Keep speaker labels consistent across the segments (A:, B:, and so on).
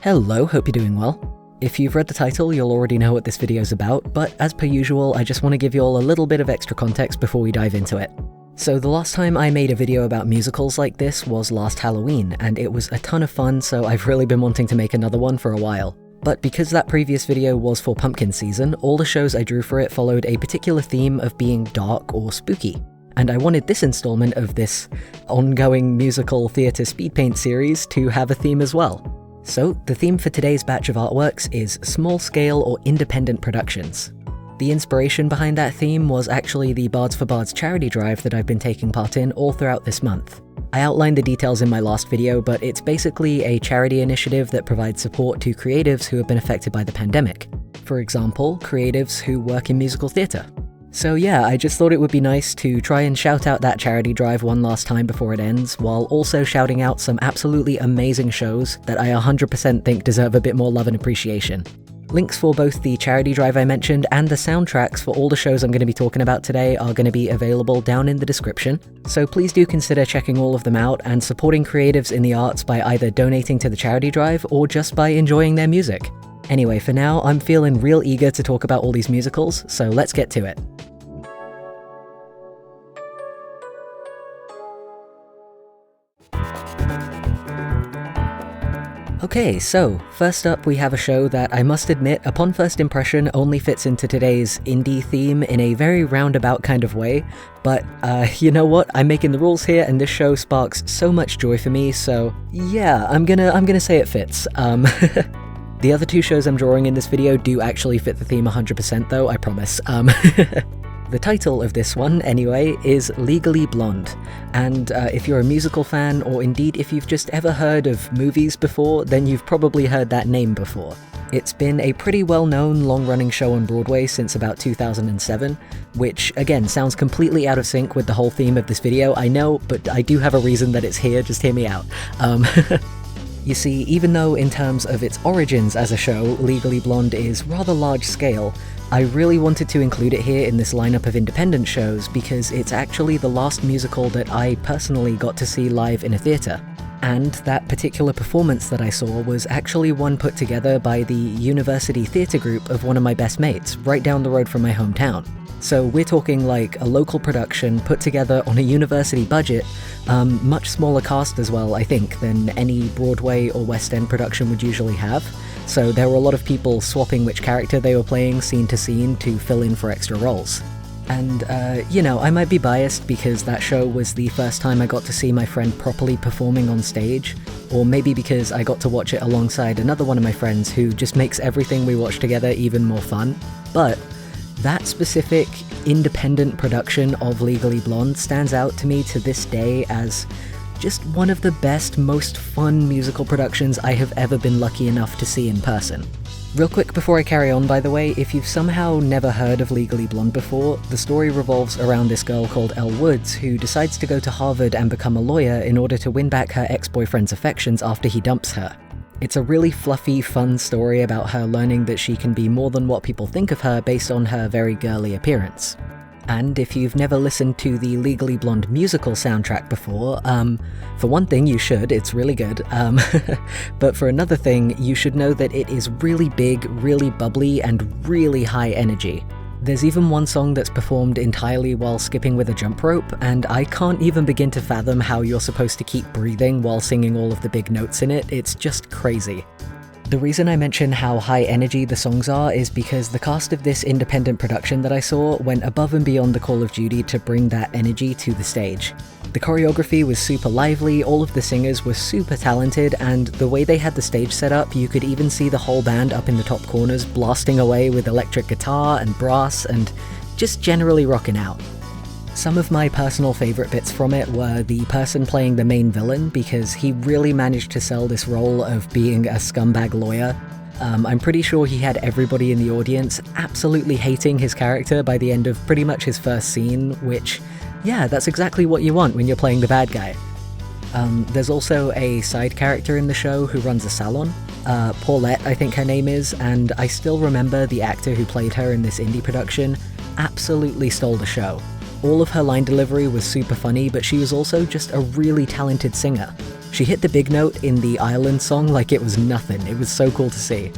A: Hello, hope you're doing well. If you've read the title, you'll already know what this video's about, but as per usual, I just want to give you all a little bit of extra context before we dive into it. So the last time I made a video about musicals like this was last Halloween, and it was a ton of fun, so I've really been wanting to make another one for a while. But because that previous video was for pumpkin season, all the shows I drew for it followed a particular theme of being dark or spooky. And I wanted this installment of this ongoing musical theatre speed paint series to have a theme as well. So, the theme for today's batch of artworks is small-scale or independent productions. The inspiration behind that theme was actually the Bards for Bards charity drive that I've been taking part in all throughout this month. I outlined the details in my last video, but it's basically a charity initiative that provides support to creatives who have been affected by the pandemic. For example, creatives who work in musical theatre. So yeah, I just thought it would be nice to try and shout out that charity drive one last time before it ends, while also shouting out some absolutely amazing shows that I 100% think deserve a bit more love and appreciation. Links for both the charity drive I mentioned and the soundtracks for all the shows I'm going to be talking about today are going to be available down in the description, so please do consider checking all of them out and supporting creatives in the arts by either donating to the charity drive or just by enjoying their music. Anyway, for now, I'm feeling real eager to talk about all these musicals, so let's get to it. Okay, so first up we have a show that I must admit, upon first impression, only fits into today's indie theme in a very roundabout kind of way, but you know what, I'm making the rules here and this show sparks so much joy for me, so yeah, I'm gonna say it fits. The other two shows I'm drawing in this video do actually fit the theme 100% though, I promise. The title of this one, anyway, is Legally Blonde, and if you're a musical fan, or indeed if you've just ever heard of movies before, then you've probably heard that name before. It's been a pretty well-known, long-running show on Broadway since about 2007, which, again, sounds completely out of sync with the whole theme of this video, I know, but I do have a reason that it's here, just hear me out. You see, even though in terms of its origins as a show, Legally Blonde is rather large-scale, I really wanted to include it here in this lineup of independent shows because it's actually the last musical that I personally got to see live in a theatre. And that particular performance that I saw was actually one put together by the university theatre group of one of my best mates, right down the road from my hometown. So we're talking like a local production put together on a university budget, much smaller cast as well, I think, than any Broadway or West End production would usually have. So there were a lot of people swapping which character they were playing scene to scene to fill in for extra roles. And, you know, I might be biased because that show was the first time I got to see my friend properly performing on stage, or maybe because I got to watch it alongside another one of my friends who just makes everything we watch together even more fun. But that specific independent production of Legally Blonde stands out to me to this day as just one of the best, most fun musical productions I have ever been lucky enough to see in person. Real quick before I carry on, by the way, if you've somehow never heard of Legally Blonde before, the story revolves around this girl called Elle Woods who decides to go to Harvard and become a lawyer in order to win back her ex-boyfriend's affections after he dumps her. It's a really fluffy, fun story about her learning that she can be more than what people think of her based on her very girly appearance. And if you've never listened to the Legally Blonde musical soundtrack before, for one thing you should, it's really good, but for another thing, you should know that it is really big, really bubbly, and really high energy. There's even one song that's performed entirely while skipping with a jump rope, and I can't even begin to fathom how you're supposed to keep breathing while singing all of the big notes in it, it's just crazy. The reason I mention how high energy the songs are is because the cast of this independent production that I saw went above and beyond the call of duty to bring that energy to the stage. The choreography was super lively, all of the singers were super talented, and the way they had the stage set up, you could even see the whole band up in the top corners blasting away with electric guitar and brass and just generally rocking out. Some of my personal favourite bits from it were the person playing the main villain, because he really managed to sell this role of being a scumbag lawyer. I'm pretty sure he had everybody in the audience absolutely hating his character by the end of pretty much his first scene, which, yeah, that's exactly what you want when you're playing the bad guy. There's also a side character in the show who runs a salon, Paulette I think her name is, and I still remember the actor who played her in this indie production absolutely stole the show. All of her line delivery was super funny, but she was also just a really talented singer. She hit the big note in the Island song like it was nothing. It was so cool to see.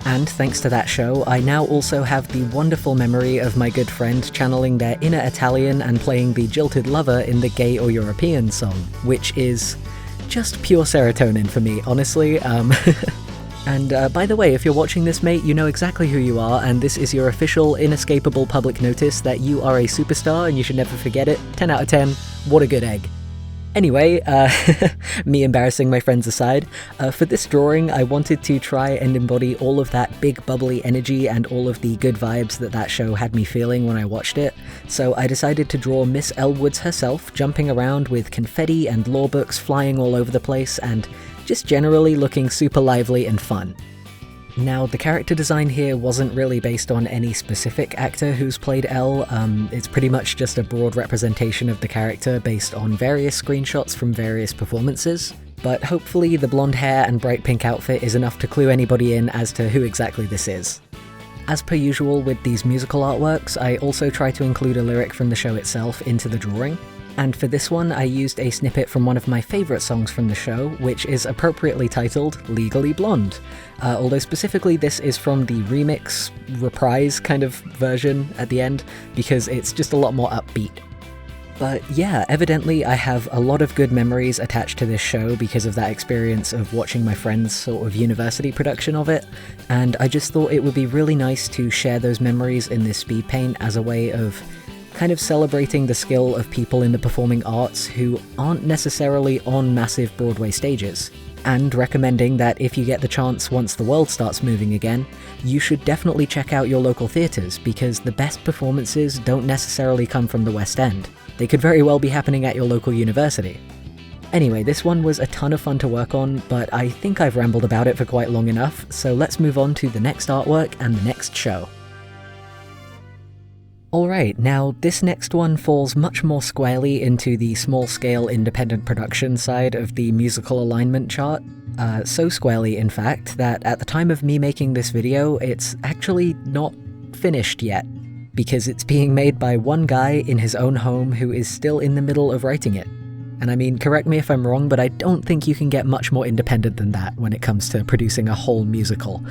A: And thanks to that show, I now also have the wonderful memory of my good friend channeling their inner Italian and playing the jilted lover in the Gay or European song, which is just pure serotonin for me, honestly. And by the way, if you're watching this, mate, you know exactly who you are, and this is your official, inescapable public notice that you are a superstar and you should never forget it. 10 out of 10, what a good egg. Anyway, me embarrassing my friends aside, for this drawing I wanted to try and embody all of that big bubbly energy and all of the good vibes that show had me feeling when I watched it, so I decided to draw Miss Elwoods herself jumping around with confetti and law books flying all over the place and just generally looking super lively and fun. Now, the character design here wasn't really based on any specific actor who's played Elle, it's pretty much just a broad representation of the character based on various screenshots from various performances, but hopefully the blonde hair and bright pink outfit is enough to clue anybody in as to who exactly this is. As per usual with these musical artworks, I also try to include a lyric from the show itself into the drawing. And for this one, I used a snippet from one of my favourite songs from the show, which is appropriately titled Legally Blonde. Although specifically this is from the remix, reprise kind of version at the end, because it's just a lot more upbeat. But yeah, evidently I have a lot of good memories attached to this show because of that experience of watching my friends' sort of university production of it, and I just thought it would be really nice to share those memories in this speed paint as a way of kind of celebrating the skill of people in the performing arts who aren't necessarily on massive Broadway stages, and recommending that if you get the chance once the world starts moving again, you should definitely check out your local theatres, because the best performances don't necessarily come from the West End. They could very well be happening at your local university. Anyway, this one was a ton of fun to work on, but I think I've rambled about it for quite long enough, so let's move on to the next artwork and the next show. Alright, now this next one falls much more squarely into the small-scale independent production side of the musical alignment chart. So squarely, in fact, that at the time of me making this video, it's actually not finished yet, because it's being made by one guy in his own home who is still in the middle of writing it. And I mean, correct me if I'm wrong, but I don't think you can get much more independent than that when it comes to producing a whole musical.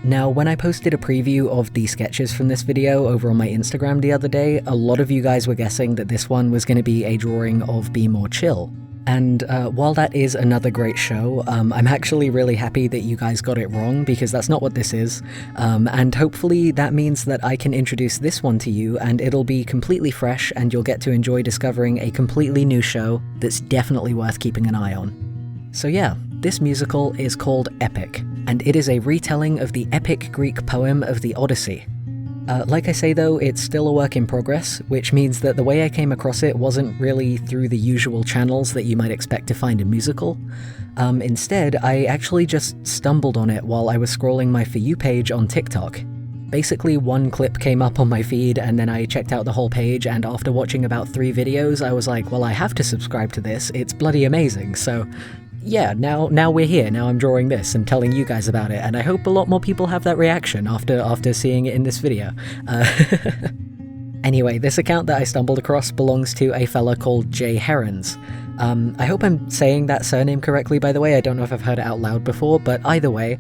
A: Now, when I posted a preview of the sketches from this video over on my Instagram the other day, a lot of you guys were guessing that this one was going to be a drawing of Be More Chill. And while that is another great show, I'm actually really happy that you guys got it wrong, because that's not what this is. And hopefully that means that I can introduce this one to you, and it'll be completely fresh, and you'll get to enjoy discovering a completely new show that's definitely worth keeping an eye on. So yeah, this musical is called Epic, and it is a retelling of the epic Greek poem of the Odyssey. Like I say though, it's still a work in progress, which means that the way I came across it wasn't really through the usual channels that you might expect to find a musical. Instead, I actually just stumbled on it while I was scrolling my For You page on TikTok. Basically, one clip came up on my feed, and then I checked out the whole page, and after watching about 3 videos, I was like, well, I have to subscribe to this, it's bloody amazing, so yeah, now we're here, now I'm drawing this and telling you guys about it, and I hope a lot more people have that reaction after seeing it in this video. Anyway, this account that I stumbled across belongs to a fella called Jay Herons. I hope I'm saying that surname correctly, by the way. I don't know if I've heard it out loud before, but either way,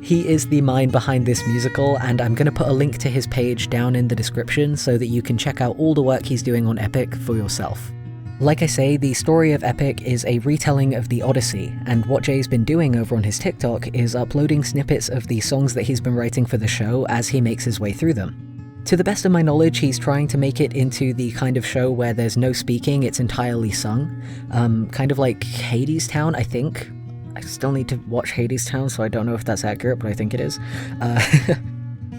A: he is the mind behind this musical, and I'm going to put a link to his page down in the description so that you can check out all the work he's doing on Epic for yourself. Like I say, the story of Epic is a retelling of the Odyssey, and what Jay's been doing over on his TikTok is uploading snippets of the songs that he's been writing for the show as he makes his way through them. To the best of my knowledge, he's trying to make it into the kind of show where there's no speaking, it's entirely sung. Kind of like Hadestown, I think. I still need to watch Hadestown, so I don't know if that's accurate, but I think it is.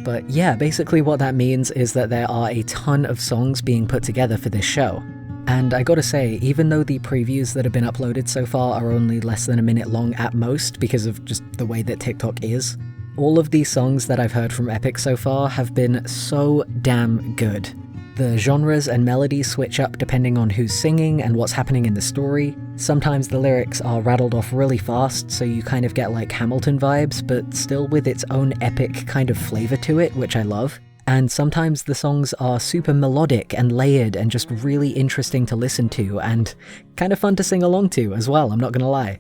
A: But yeah, basically what that means is that there are a ton of songs being put together for this show. And I gotta say, even though the previews that have been uploaded so far are only less than a minute long at most because of just the way that TikTok is, all of these songs that I've heard from Epic so far have been so damn good. The genres and melodies switch up depending on who's singing and what's happening in the story. Sometimes the lyrics are rattled off really fast, so you kind of get like Hamilton vibes, but still with its own epic kind of flavor to it, which I love. And sometimes the songs are super melodic and layered and just really interesting to listen to and kind of fun to sing along to as well, I'm not gonna lie.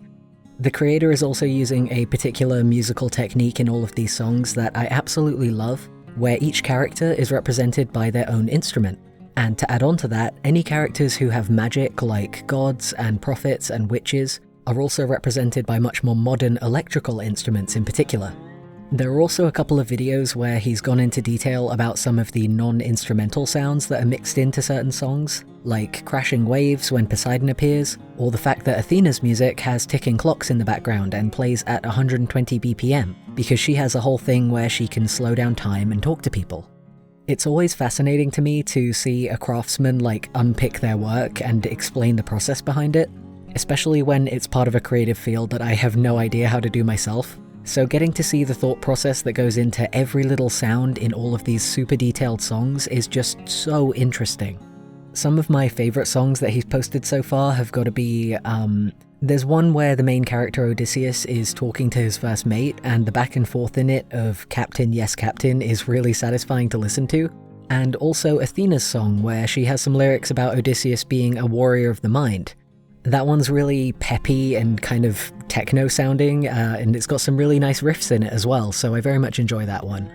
A: The creator is also using a particular musical technique in all of these songs that I absolutely love, where each character is represented by their own instrument. And to add on to that, any characters who have magic, like gods and prophets and witches, are also represented by much more modern electrical instruments in particular. There are also a couple of videos where he's gone into detail about some of the non-instrumental sounds that are mixed into certain songs, like crashing waves when Poseidon appears, or the fact that Athena's music has ticking clocks in the background and plays at 120 BPM, because she has a whole thing where she can slow down time and talk to people. It's always fascinating to me to see a craftsman unpick their work and explain the process behind it, especially when it's part of a creative field that I have no idea how to do myself. So getting to see the thought process that goes into every little sound in all of these super detailed songs is just so interesting. Some of my favourite songs that he's posted so far have got to be, there's one where the main character Odysseus is talking to his first mate, and the back and forth in it of Captain, yes Captain is really satisfying to listen to. And also Athena's song where she has some lyrics about Odysseus being a warrior of the mind. That one's really peppy and kind of techno sounding, and it's got some really nice riffs in it as well, so I very much enjoy that one.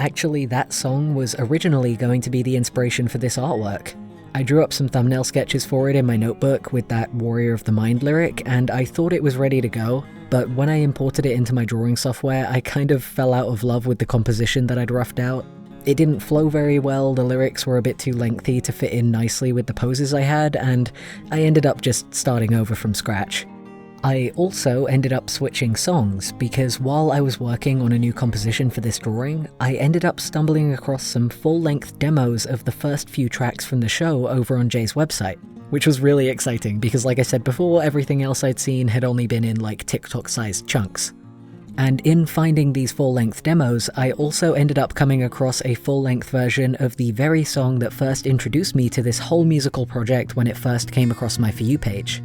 A: Actually, that song was originally going to be the inspiration for this artwork. I drew up some thumbnail sketches for it in my notebook with that Warrior of the Mind lyric, and I thought it was ready to go, but when I imported it into my drawing software, I kind of fell out of love with the composition that I'd roughed out. It didn't flow very well, the lyrics were a bit too lengthy to fit in nicely with the poses I had, and I ended up just starting over from scratch. I also ended up switching songs, because while I was working on a new composition for this drawing, I ended up stumbling across some full-length demos of the first few tracks from the show over on Jay's website, which was really exciting because, like I said before, everything else I'd seen had only been in TikTok-sized chunks. And in finding these full-length demos, I also ended up coming across a full-length version of the very song that first introduced me to this whole musical project when it first came across my For You page.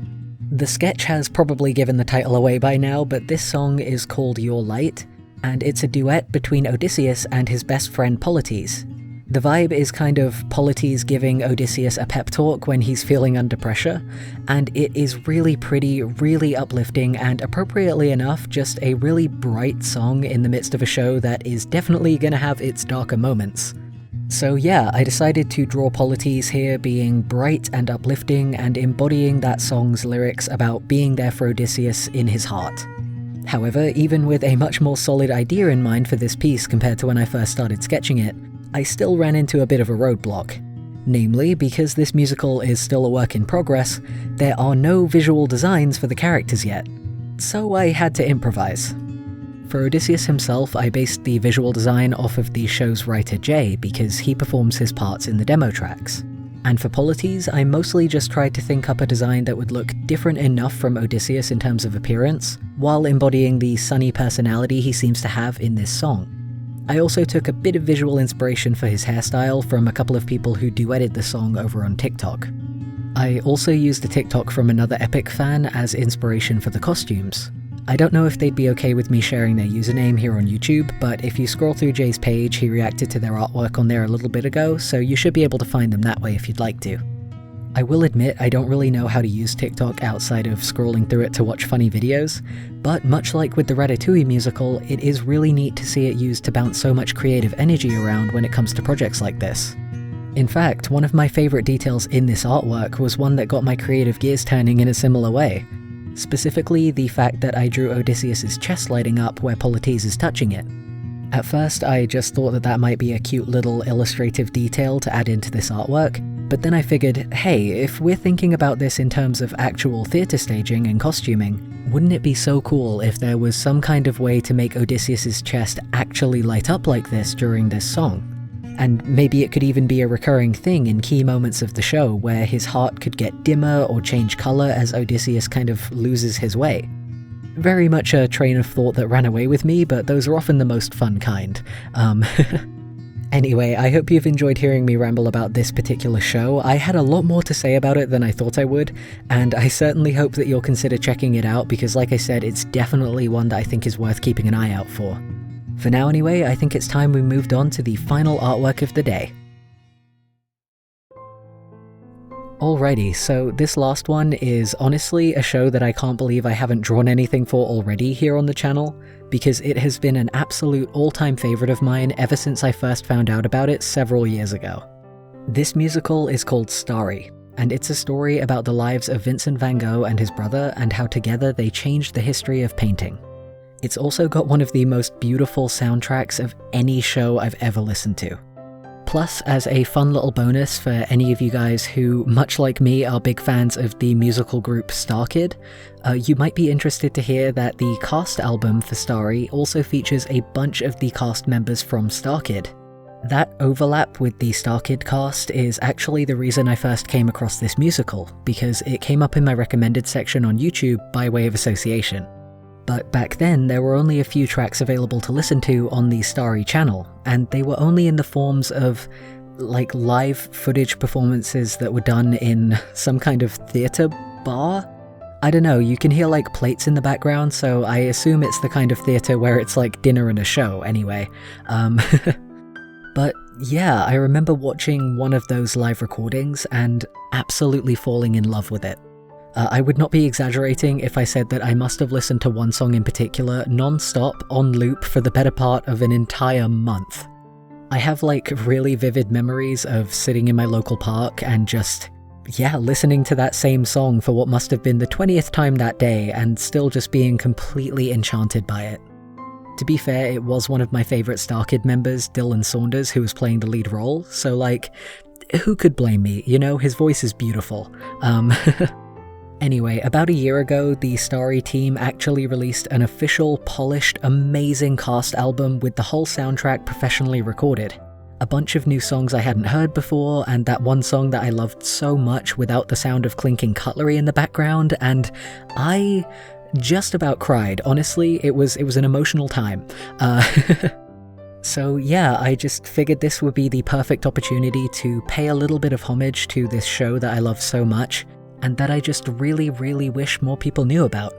A: The sketch has probably given the title away by now, but this song is called Your Light, and it's a duet between Odysseus and his best friend Polites. The vibe is kind of Polites giving Odysseus a pep talk when he's feeling under pressure, and it is really pretty, really uplifting, and appropriately enough, just a really bright song in the midst of a show that is definitely gonna have its darker moments. So yeah, I decided to draw Polites here being bright and uplifting and embodying that song's lyrics about being there for Odysseus in his heart. However, even with a much more solid idea in mind for this piece compared to when I first started sketching it, I still ran into a bit of a roadblock. Namely, because this musical is still a work in progress, there are no visual designs for the characters yet. So I had to improvise. For Odysseus himself, I based the visual design off of the show's writer Jay, because he performs his parts in the demo tracks. And for Polites, I mostly just tried to think up a design that would look different enough from Odysseus in terms of appearance, while embodying the sunny personality he seems to have in this song. I also took a bit of visual inspiration for his hairstyle from a couple of people who duetted the song over on TikTok. I also used a TikTok from another Epic fan as inspiration for the costumes. I don't know if they'd be okay with me sharing their username here on YouTube, but if you scroll through Jay's page, he reacted to their artwork on there a little bit ago, so you should be able to find them that way if you'd like to. I will admit I don't really know how to use TikTok outside of scrolling through it to watch funny videos, but much like with the Ratatouille musical, it is really neat to see it used to bounce so much creative energy around when it comes to projects like this. In fact, one of my favourite details in this artwork was one that got my creative gears turning in a similar way. Specifically, the fact that I drew Odysseus' chest lighting up where Polites is touching it. At first, I just thought that might be a cute little illustrative detail to add into this artwork, but then I figured, hey, if we're thinking about this in terms of actual theatre staging and costuming, wouldn't it be so cool if there was some kind of way to make Odysseus' chest actually light up like this during this song? And maybe it could even be a recurring thing in key moments of the show where his heart could get dimmer or change colour as Odysseus kind of loses his way. Very much a train of thought that ran away with me, but those are often the most fun kind. Anyway, I hope you've enjoyed hearing me ramble about this particular show. I had a lot more to say about it than I thought I would, and I certainly hope that you'll consider checking it out because, like I said, it's definitely one that I think is worth keeping an eye out for. For now anyway, I think it's time we moved on to the final artwork of the day. Alrighty, so this last one is honestly a show that I can't believe I haven't drawn anything for already here on the channel, because it has been an absolute all-time favorite of mine ever since I first found out about it several years ago. This musical is called Starry, and it's a story about the lives of Vincent van Gogh and his brother and how together they changed the history of painting. It's also got one of the most beautiful soundtracks of any show I've ever listened to. Plus, as a fun little bonus for any of you guys who, much like me, are big fans of the musical group Starkid, you might be interested to hear that the cast album for Starry also features a bunch of the cast members from Starkid. That overlap with the Starkid cast is actually the reason I first came across this musical, because it came up in my recommended section on YouTube by way of association. But back then, there were only a few tracks available to listen to on the Starry channel, and they were only in the forms of, like, live footage performances that were done in some kind of theatre bar? I don't know, you can hear, like, plates in the background, so I assume it's the kind of theatre where it's like dinner and a show, anyway. But yeah, I remember watching one of those live recordings and absolutely falling in love with it. I would not be exaggerating if I said that I must have listened to one song in particular non-stop on loop for the better part of an entire month. I have like really vivid memories of sitting in my local park and just, yeah, listening to that same song for what must have been the 20th time that day and still just being completely enchanted by it. To be fair, it was one of my favourite Starkid members, Dylan Saunders, who was playing the lead role, so like, who could blame me? You know, his voice is beautiful. Anyway, about a year ago, the Starry team actually released an official, polished, amazing cast album with the whole soundtrack professionally recorded. A bunch of new songs I hadn't heard before, and that one song that I loved so much without the sound of clinking cutlery in the background, and I just about cried. Honestly, it was an emotional time. So yeah, I just figured this would be the perfect opportunity to pay a little bit of homage to this show that I love so much, and that I just really, really wish more people knew about.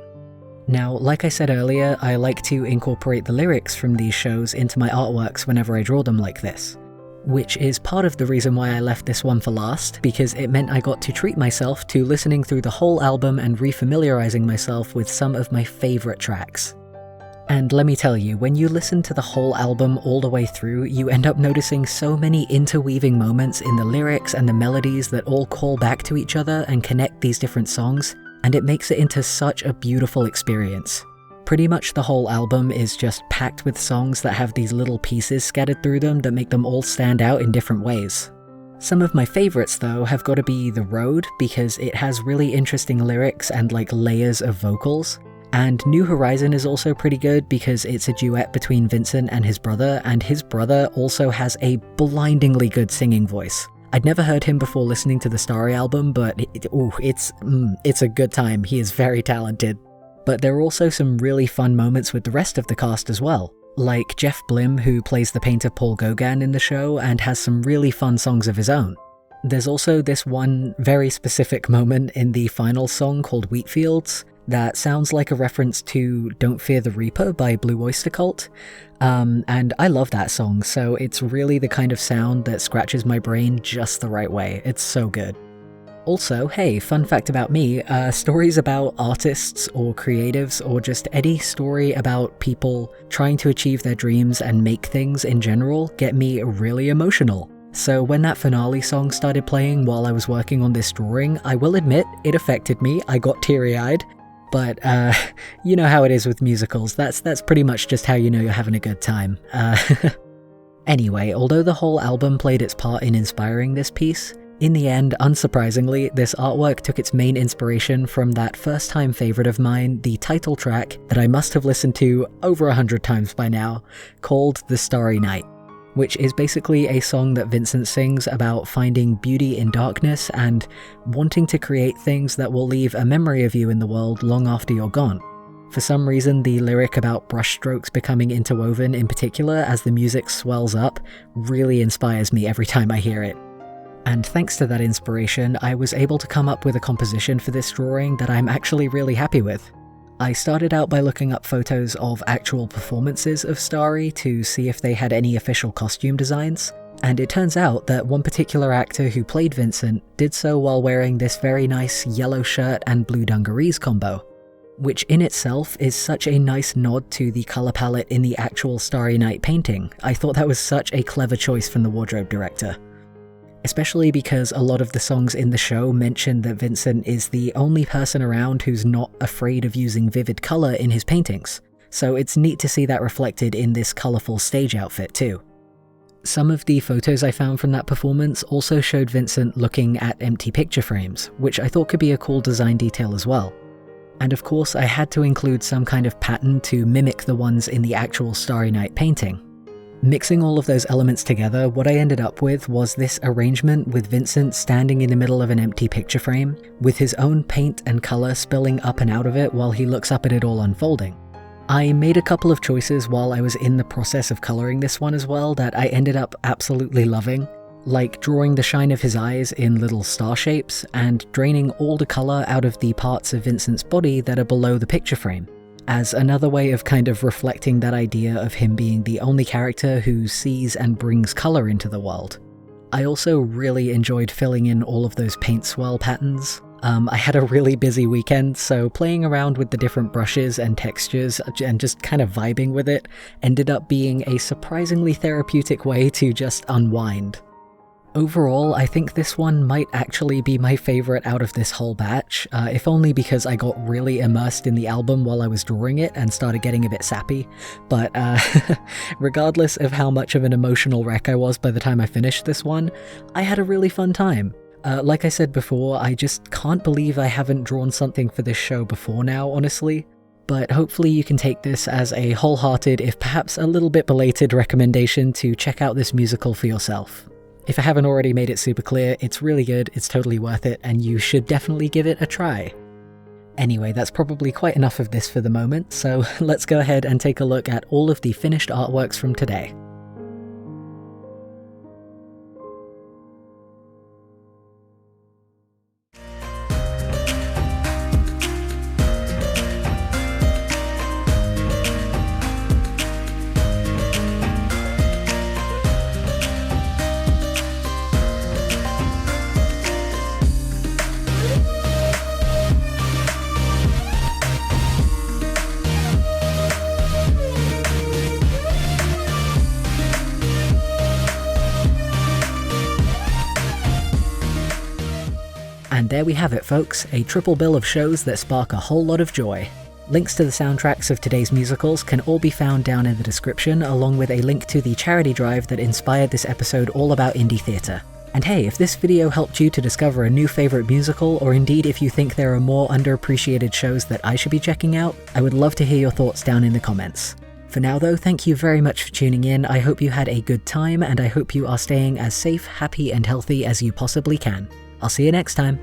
A: Now, like I said earlier, I like to incorporate the lyrics from these shows into my artworks whenever I draw them like this, which is part of the reason why I left this one for last, because it meant I got to treat myself to listening through the whole album and refamiliarizing myself with some of my favorite tracks. And let me tell you, when you listen to the whole album all the way through, you end up noticing so many interweaving moments in the lyrics and the melodies that all call back to each other and connect these different songs, and it makes it into such a beautiful experience. Pretty much the whole album is just packed with songs that have these little pieces scattered through them that make them all stand out in different ways. Some of my favorites though have got to be The Road, because it has really interesting lyrics and like layers of vocals. And New Horizon is also pretty good because it's a duet between Vincent and his brother also has a blindingly good singing voice. I'd never heard him before listening to the Starry album, but it's a good time. He is very talented. But there are also some really fun moments with the rest of the cast as well, like Jeff Blim, who plays the painter Paul Gauguin in the show and has some really fun songs of his own. There's also this one very specific moment in the final song called Wheatfields that sounds like a reference to Don't Fear the Reaper by Blue Oyster Cult, and I love that song, so it's really the kind of sound that scratches my brain just the right way. It's so good. Also, hey, fun fact about me, stories about artists or creatives or just any story about people trying to achieve their dreams and make things in general get me really emotional. So when that finale song started playing while I was working on this drawing, I will admit it affected me. I got teary-eyed. But, you know how it is with musicals, that's pretty much just how you know you're having a good time. Anyway, although the whole album played its part in inspiring this piece, in the end, unsurprisingly, this artwork took its main inspiration from that first-time favourite of mine, the title track that I must have listened to over 100 times by now, called The Starry Night, which is basically a song that Vincent sings about finding beauty in darkness and wanting to create things that will leave a memory of you in the world long after you're gone. For some reason, the lyric about brushstrokes becoming interwoven in particular as the music swells up really inspires me every time I hear it. And thanks to that inspiration, I was able to come up with a composition for this drawing that I'm actually really happy with. I started out by looking up photos of actual performances of Starry to see if they had any official costume designs, and it turns out that one particular actor who played Vincent did so while wearing this very nice yellow shirt and blue dungarees combo, which in itself is such a nice nod to the colour palette in the actual Starry Night painting. I thought that was such a clever choice from the wardrobe director. Especially because a lot of the songs in the show mention that Vincent is the only person around who's not afraid of using vivid colour in his paintings, so it's neat to see that reflected in this colourful stage outfit too. Some of the photos I found from that performance also showed Vincent looking at empty picture frames, which I thought could be a cool design detail as well. And of course I had to include some kind of pattern to mimic the ones in the actual Starry Night painting. Mixing all of those elements together, what I ended up with was this arrangement with Vincent standing in the middle of an empty picture frame, with his own paint and colour spilling up and out of it while he looks up at it all unfolding. I made a couple of choices while I was in the process of colouring this one as well that I ended up absolutely loving, like drawing the shine of his eyes in little star shapes and draining all the colour out of the parts of Vincent's body that are below the picture frame, as another way of kind of reflecting that idea of him being the only character who sees and brings colour into the world. I also really enjoyed filling in all of those paint swirl patterns. I had a really busy weekend, so playing around with the different brushes and textures and just kind of vibing with it ended up being a surprisingly therapeutic way to just unwind. Overall, I think this one might actually be my favourite out of this whole batch, if only because I got really immersed in the album while I was drawing it and started getting a bit sappy, but regardless of how much of an emotional wreck I was by the time I finished this one, I had a really fun time. Like I said before, I just can't believe I haven't drawn something for this show before now, honestly, but hopefully you can take this as a wholehearted, if perhaps a little bit belated recommendation to check out this musical for yourself. If I haven't already made it super clear, it's really good, it's totally worth it, and you should definitely give it a try. Anyway, that's probably quite enough of this for the moment, so let's go ahead and take a look at all of the finished artworks from today. And there we have it, folks, a triple bill of shows that spark a whole lot of joy. Links to the soundtracks of today's musicals can all be found down in the description, along with a link to the charity drive that inspired this episode all about indie theatre. And hey, if this video helped you to discover a new favourite musical, or indeed if you think there are more underappreciated shows that I should be checking out, I would love to hear your thoughts down in the comments. For now though, thank you very much for tuning in, I hope you had a good time, and I hope you are staying as safe, happy and healthy as you possibly can. I'll see you next time.